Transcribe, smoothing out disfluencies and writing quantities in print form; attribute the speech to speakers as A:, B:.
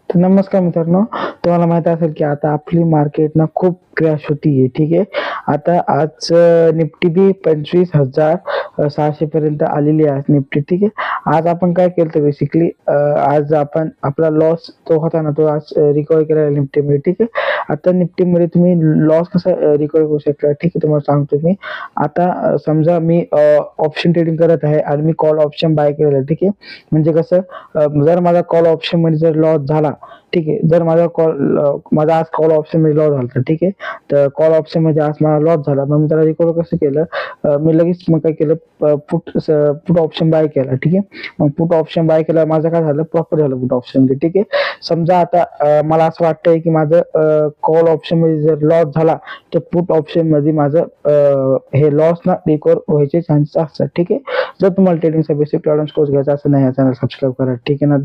A: तर नमस्कार मित्रांनो, तुम्हाला माहित असेल की आता आपली मार्केट ना खूप क्रॅश होतीये. ठीक आहे. आता आज निफ्टी बी 25,600 पर्यंत आलेली आहे निफ्टी. ठीक आहे. आज आपण काय केलं तर बेसिकली आज आपण आपला लॉस तो होता ना, तो आज रिकव्हर केला निफ्टीमध्ये. ठीक आहे. आता निफ्टीमध्ये तुम्ही लॉस कसा रिकव्हर करू शकता, ठीक आहे, तुम्हाला सांगतो मी. आता समजा मी ऑप्शन ट्रेडिंग करत आहे आणि मी कॉल ऑप्शन बाय केलेलं. ठीक आहे. म्हणजे कसं, जर माझा कॉल ऑप्शन मध्ये जर लॉस झाला, ठीक आहे, जर माझा आज कॉल ऑप्शन मध्ये लॉस झाला, ठीक आहे, तर कॉल ऑप्शन मध्ये आज मला लॉस झाला, मग मी त्याला रिकव्हर कसं केलं, मी लगेच मग काय केलं, पुट ऑप्शन बाय केला. ठीक आहे. मग पुट ऑप्शन बाय केला, माझं काय झालं, प्रॉफिट झालं पुट ऑप्शन मध्ये. ठीक आहे. समजा आता मला असं वाटतंय की माझं कॉल ऑप्शन मध्ये जर लॉस झाला, तर पुट ऑप्शन मध्ये माझं हे लॉस ना रिकव्हर व्हायचे चान्सेस असतात. ठीक आहे. जर तुम्हाला ट्रेडिंगचा बेसिक टॉलरन्स कोर्स घ्यायचा असेल ना, या चॅनल सबस्क्राईब करा. ठीक आहे ना.